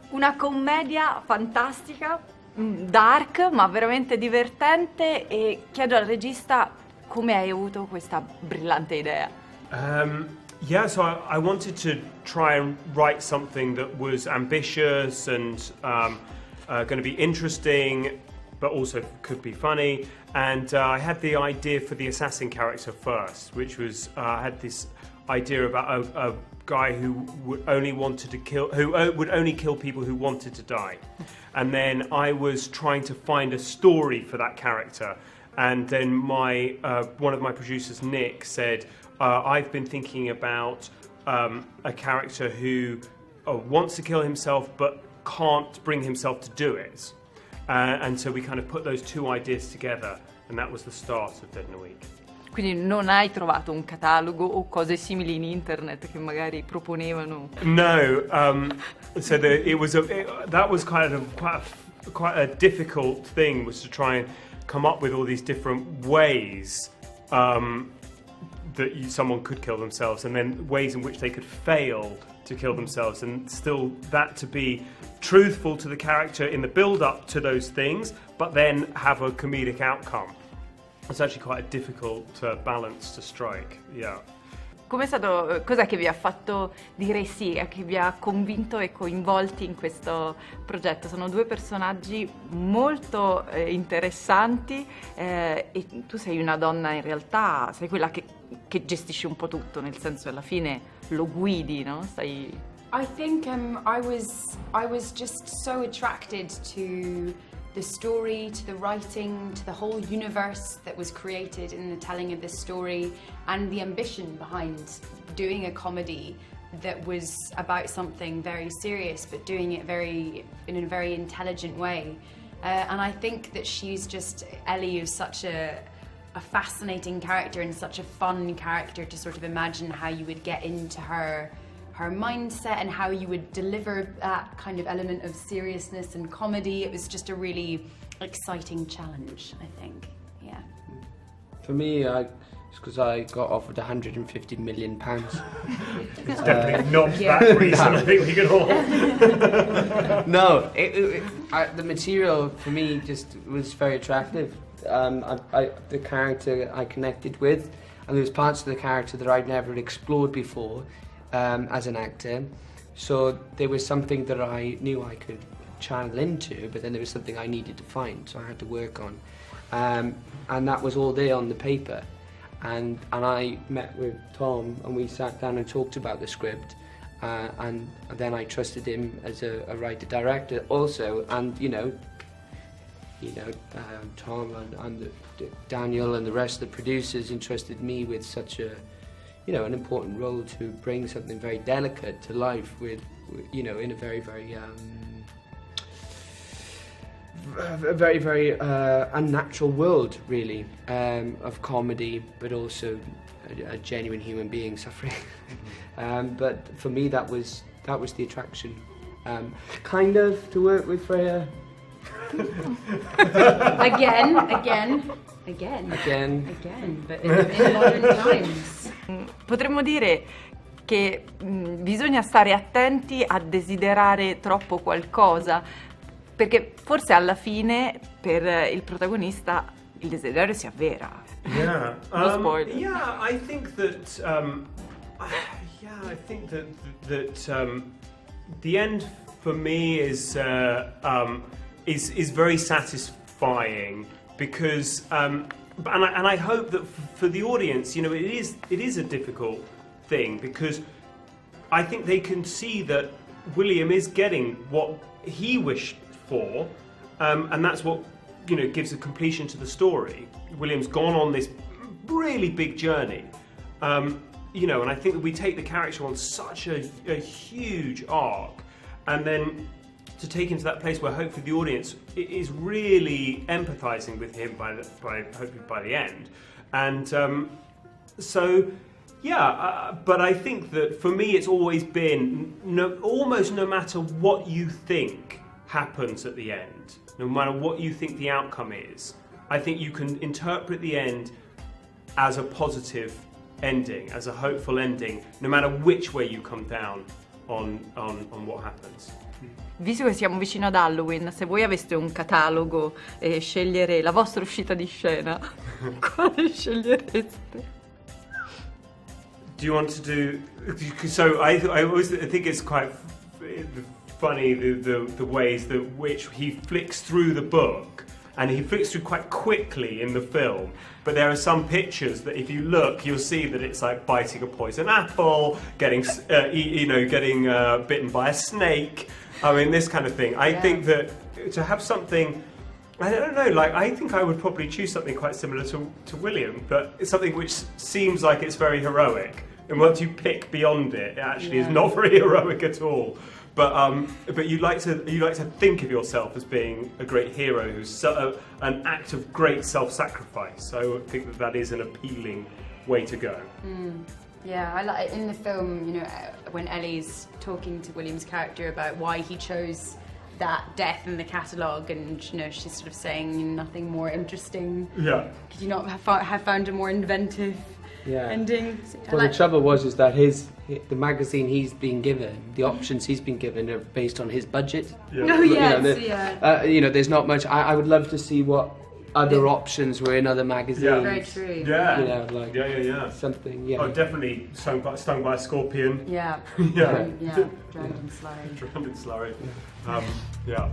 Una commedia fantastica, dark ma veramente divertente, e chiedo al regista come hai avuto questa brillante idea. Yeah, so I wanted to try and write something that was ambitious and going to be interesting, but also could be funny. And I had the idea for the assassin character first, which was I had this idea about a guy who would only kill people who wanted to die. And then I was trying to find a story for that character. And then one of my producers, Nick, said, I've been thinking about a character who wants to kill himself but can't bring himself to do it. And so we kind of put those two ideas together, and that was the start of Dead in a Week. Quindi non hai trovato un catalogo o cose simili in internet che magari proponevano? No, so that was kind of quite a difficult thing, was to try and come up with all these different ways that someone could kill themselves, and then ways in which they could fail to kill themselves, and still that to be truthful to the character in the build-up to those things, but then have a comedic outcome. It's actually quite a difficult balance to strike, yeah. Cos'è che vi ha fatto dire sì, che vi ha convinto e coinvolti in questo progetto? Sono due personaggi molto interessanti, e tu sei una donna, in realtà sei quella che gestisce un po' tutto, nel senso alla fine lo guidi, no? I think I was just so attracted to the story, to the writing, to the whole universe that was created in the telling of this story, and the ambition behind doing a comedy that was about something very serious but doing it in a very intelligent way. And I think that Ellie is such a fascinating character and such a fun character to sort of imagine how you would get into her mindset and how you would deliver that kind of element of seriousness and comedy. It was just a really exciting challenge, I think. Yeah. For me, it's because I got offered £150 million. It's definitely not that reason. I think we can all. No, the material for me just was very attractive. The character I connected with, and there was parts of the character that I'd never explored before. As an actor, so there was something that I knew I could channel into, but then there was something I needed to find, so I had to work on, and that was all there on the paper, and I met with Tom and we sat down and talked about the script, and then I trusted him as a writer-director also, and Tom and Daniel and the rest of the producers entrusted me with such an important role to bring something very delicate to life in a very, very unnatural world, really, of comedy, but also a genuine human being suffering. But for me, that was the attraction. Kind of to work with Freya. Again, but in modern times. Potremmo dire che bisogna stare attenti a desiderare troppo qualcosa, perché forse alla fine per il protagonista il desiderio si avvera. Yeah. No spoiler. Yeah, I think that. The end for me is very satisfying because. And I hope that for the audience, it is a difficult thing, because I think they can see that William is getting what he wished for, and that's what gives a completion to the story. William's gone on this really big journey, and I think that we take the character on such a huge arc, and then to take him to that place where hopefully the audience is really empathising with him hopefully by the end. And but I think that for me it's always been almost no matter what you think happens at the end, no matter what you think the outcome is, I think you can interpret the end as a positive ending, as a hopeful ending, no matter which way you come down on what happens. Visto che siamo vicino ad Halloween, se voi aveste un catalogo e scegliere la vostra uscita di scena, quale scegliereste? Do you want to do? So I always think it's quite funny the ways that which he flicks through the book, and he flicks through quite quickly in the film. But there are some pictures that, if you look, you'll see that it's like biting a poison apple, getting bitten by a snake. I mean, this kind of thing. I think that to have something. I don't know, like, I think I would probably choose something quite similar to William, but it's something which seems like it's very heroic. And once you pick beyond it, it actually is not very heroic at all. But you like to think of yourself as being a great hero who's an act of great self-sacrifice. So I think that is an appealing way to go. Yeah, I like in the film, you know, when Ellie's talking to William's character about why he chose that death in the catalogue, and you know, she's sort of saying nothing more interesting. Yeah. Could you not have found a more inventive ending? Well, the trouble is that the magazine he's been given, the options he's been given are based on his budget. Oh yes, you know, there's not much. I would love to see what other options were in other magazines. Yeah. Very true. Yeah. You know, like something. Yeah. Oh, definitely stung by a scorpion. Yeah. Yeah. Yeah. Drowned in slurry. Drowned in slurry. Yeah.